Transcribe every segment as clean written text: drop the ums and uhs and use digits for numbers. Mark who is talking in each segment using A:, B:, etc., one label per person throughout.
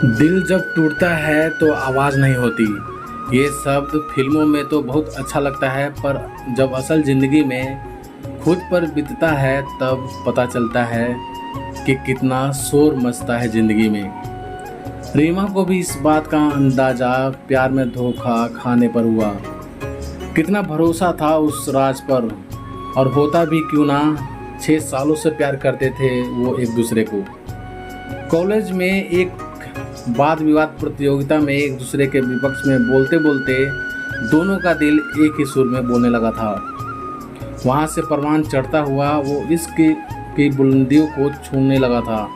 A: दिल जब टूटता है तो आवाज़ नहीं होती। ये शब्द फिल्मों में तो बहुत अच्छा लगता है, पर जब असल ज़िंदगी में खुद पर बीतता है तब पता चलता है कि कितना शोर मचता है ज़िंदगी में। रीमा को भी इस बात का अंदाज़ा प्यार में धोखा खाने पर हुआ। कितना भरोसा था उस राज पर, और होता भी क्यों ना, 6 सालों से प्यार करते थे वो एक दूसरे को। कॉलेज में एक वाद विवाद प्रतियोगिता में एक दूसरे के विपक्ष में बोलते बोलते दोनों का दिल एक ही सुर में बोलने लगा था। वहाँ से परवान चढ़ता हुआ वो इश्क की बुलंदियों को छूने लगा था।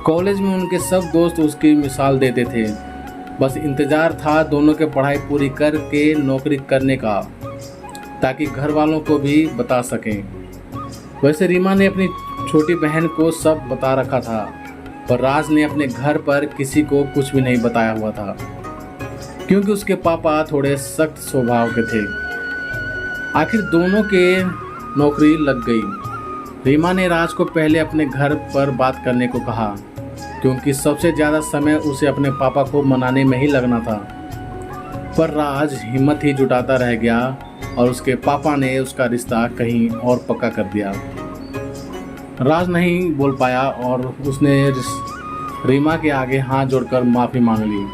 A: कॉलेज में उनके सब दोस्त उसकी मिसाल देते थे। बस इंतज़ार था दोनों के पढ़ाई पूरी करके नौकरी करने का, ताकि घर वालों को भी बता सकें। वैसे रीमा ने अपनी छोटी बहन को सब बता रखा था, पर राज ने अपने घर पर किसी को कुछ भी नहीं बताया हुआ था, क्योंकि उसके पापा थोड़े सख्त स्वभाव के थे। आखिर दोनों के नौकरी लग गई। रीमा ने राज को पहले अपने घर पर बात करने को कहा, क्योंकि सबसे ज़्यादा समय उसे अपने पापा को मनाने में ही लगना था। पर राज हिम्मत ही जुटाता रह गया और उसके पापा ने उसका रिश्ता कहीं और पक्का कर दिया। राज नहीं बोल पाया और उसने रीमा के आगे हाथ जोड़कर माफ़ी मांग ली।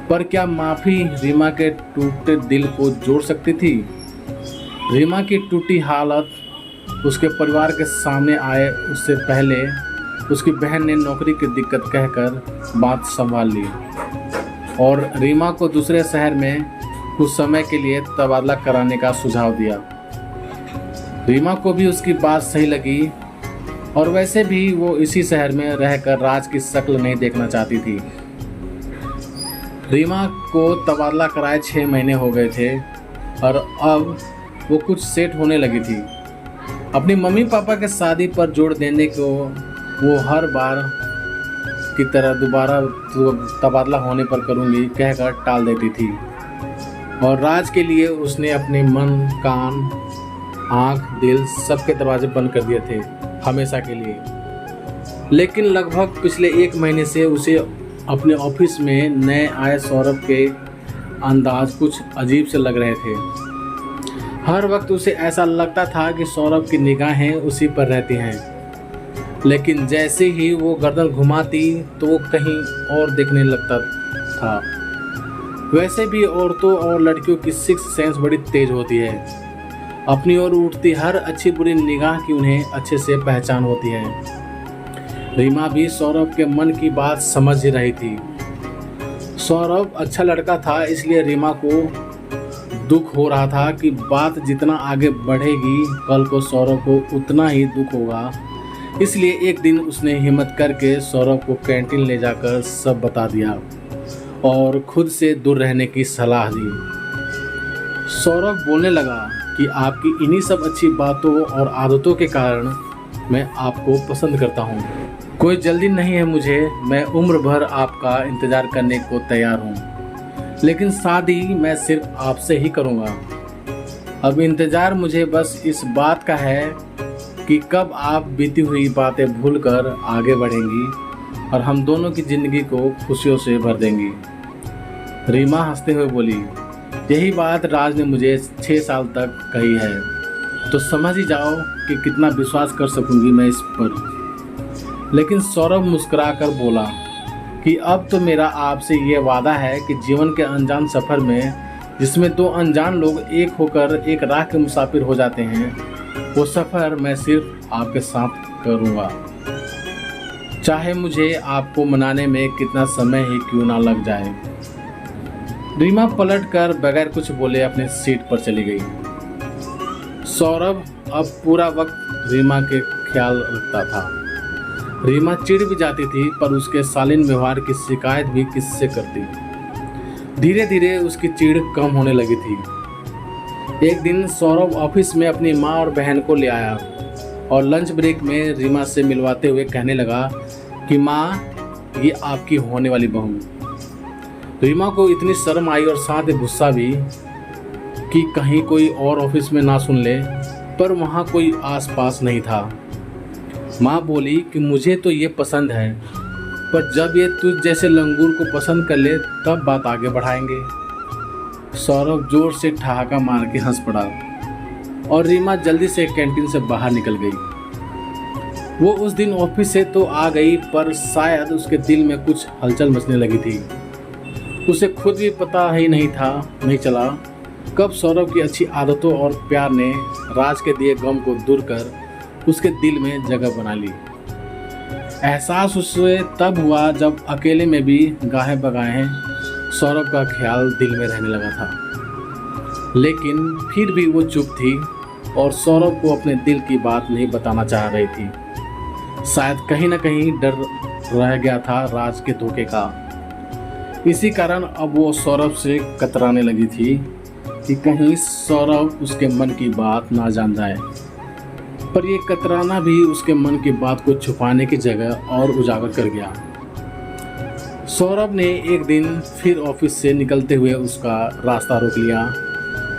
A: पर क्या माफ़ी रीमा के टूटे दिल को जोड़ सकती थी? रीमा की टूटी हालत उसके परिवार के सामने आए उससे पहले उसकी बहन ने नौकरी की दिक्कत कहकर बात संभाल ली और रीमा को दूसरे शहर में कुछ समय के लिए तबादला कराने का सुझाव दिया। रीमा को भी उसकी बात सही लगी, और वैसे भी वो इसी शहर में रहकर राज की शक्ल नहीं देखना चाहती थी। रीमा को तबादला कराए 6 महीने हो गए थे और अब वो कुछ सेट होने लगी थी। अपनी मम्मी पापा के शादी पर जोर देने को वो हर बार की तरह दोबारा तबादला होने पर करूँगी कहकर टाल देती थी, और राज के लिए उसने अपने मन, कान, आँख, दिल सबके दरवाजे बंद कर दिए थे हमेशा के लिए। लेकिन लगभग पिछले 1 महीने से उसे अपने ऑफिस में नए आए सौरभ के अंदाज कुछ अजीब से लग रहे थे। हर वक्त उसे ऐसा लगता था कि सौरभ की निगाहें उसी पर रहती हैं, लेकिन जैसे ही वो गर्दन घुमाती तो वो कहीं और देखने लगता था। वैसे भी औरतों और लड़कियों की सिक्स सेंस बड़ी तेज होती है। अपनी ओर उठती हर अच्छी बुरी निगाह की उन्हें अच्छे से पहचान होती है। रीमा भी सौरभ के मन की बात समझ ही रही थी। सौरभ अच्छा लड़का था, इसलिए रीमा को दुख हो रहा था कि बात जितना आगे बढ़ेगी कल को सौरभ को उतना ही दुख होगा। इसलिए एक दिन उसने हिम्मत करके सौरभ को कैंटीन ले जाकर सब बता दिया और खुद से दूर रहने की सलाह दी। सौरभ बोलने लगा कि आपकी इन्हीं सब अच्छी बातों और आदतों के कारण मैं आपको पसंद करता हूँ। कोई जल्दी नहीं है मुझे, मैं उम्र भर आपका इंतज़ार करने को तैयार हूँ, लेकिन शादी मैं सिर्फ आपसे ही करूँगा। अब इंतज़ार मुझे बस इस बात का है कि कब आप बीती हुई बातें भूलकर आगे बढ़ेंगी और हम दोनों की ज़िंदगी को खुशियों से भर देंगी। रीमा हंसते हुए बोली, यही बात राज ने मुझे 6 साल तक कही है, तो समझ ही जाओ कि कितना विश्वास कर सकूंगी मैं इस पर। लेकिन सौरभ मुस्कुराकर बोला कि अब तो मेरा आपसे ये वादा है कि जीवन के अनजान सफ़र में, जिसमें 2 अनजान लोग एक होकर एक राह के मुसाफिर हो जाते हैं, वो सफ़र मैं सिर्फ आपके साथ करूँगा, चाहे मुझे आपको मनाने में कितना समय ही क्यों ना लग जाए। रीमा पलटकर बगैर कुछ बोले अपनी सीट पर चली गई। सौरभ अब पूरा वक्त रीमा के ख्याल रखता था। रीमा चिढ़ भी जाती थी, पर उसके शालीन व्यवहार की शिकायत भी किससे करती। धीरे धीरे उसकी चिढ़ कम होने लगी थी। एक दिन सौरभ ऑफिस में अपनी माँ और बहन को ले आया और लंच ब्रेक में रीमा से मिलवाते हुए कहने लगा कि माँ, ये आपकी होने वाली बहू। रीमा को इतनी शर्म आई और साथ ही गुस्सा भी कि कहीं कोई और ऑफिस में ना सुन ले, पर वहाँ कोई आसपास नहीं था। माँ बोली कि मुझे तो ये पसंद है, पर जब ये तुझ जैसे लंगूर को पसंद कर ले तब बात आगे बढ़ाएंगे। सौरभ जोर से ठहाका मार के हंस पड़ा और रीमा जल्दी से कैंटीन से बाहर निकल गई। वो उस दिन ऑफिस से तो आ गई, पर शायद उसके दिल में कुछ हलचल मचने लगी थी। उसे खुद भी पता ही नहीं चला कब सौरभ की अच्छी आदतों और प्यार ने राज के दिए गम को दूर कर उसके दिल में जगह बना ली। एहसास उसे तब हुआ जब अकेले में भी गाहे बगाहे सौरभ का ख्याल दिल में रहने लगा था। लेकिन फिर भी वो चुप थी और सौरभ को अपने दिल की बात नहीं बताना चाह रही थी। शायद कहीं ना कहीं डर रह गया था राज के धोखे का। इसी कारण अब वो सौरभ से कतराने लगी थी कि कहीं सौरभ उसके मन की बात ना जान जाए। पर यह कतराना भी उसके मन की बात को छुपाने की जगह और उजागर कर गया। सौरभ ने एक दिन फिर ऑफिस से निकलते हुए उसका रास्ता रोक लिया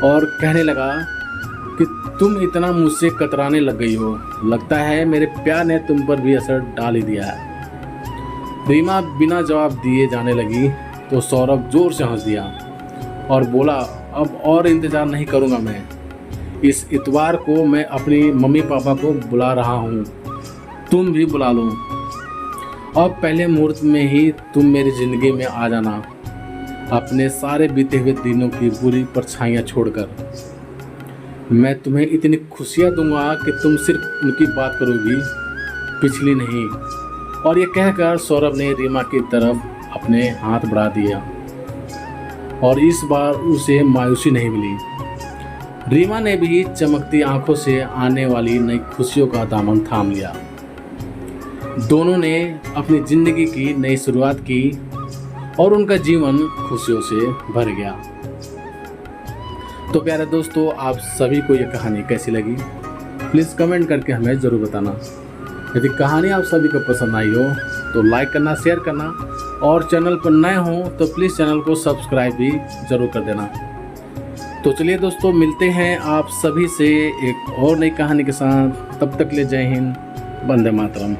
A: और कहने लगा कि तुम इतना मुझसे कतराने लग गई हो, लगता है मेरे प्यार ने तुम पर भी असर डाल ही दिया है। रीमा बिना जवाब दिए जाने लगी तो सौरभ जोर से हंस दिया और बोला, अब और इंतज़ार नहीं करूँगा मैं। इस इतवार को मैं अपनी मम्मी पापा को बुला रहा हूँ, तुम भी बुला लो। अब पहले मुहूर्त में ही तुम मेरी ज़िंदगी में आ जाना, अपने सारे बीते हुए दिनों की बुरी परछाइयाँ छोड़कर। मैं तुम्हें इतनी खुशियाँ दूंगा कि तुम सिर्फ उनकी बात करोगी, पिछली नहीं। और ये कहकर सौरभ ने रीमा की तरफ अपने हाथ बढ़ा दिया और इस बार उसे मायूसी नहीं मिली। रीमा ने भी चमकती आंखों से आने वाली नई खुशियों का दामन थाम लिया। दोनों ने अपनी जिंदगी की नई शुरुआत की और उनका जीवन खुशियों से भर गया। तो प्यारे दोस्तों, आप सभी को यह कहानी कैसी लगी प्लीज़ कमेंट करके हमें ज़रूर बताना। यदि कहानी आप सभी को पसंद आई हो तो लाइक करना, शेयर करना और चैनल पर नए हो तो प्लीज़ चैनल को सब्सक्राइब भी ज़रूर कर देना। तो चलिए दोस्तों, मिलते हैं आप सभी से एक और नई कहानी के साथ। तब तक ले जय हिंद, वंदे मातरम।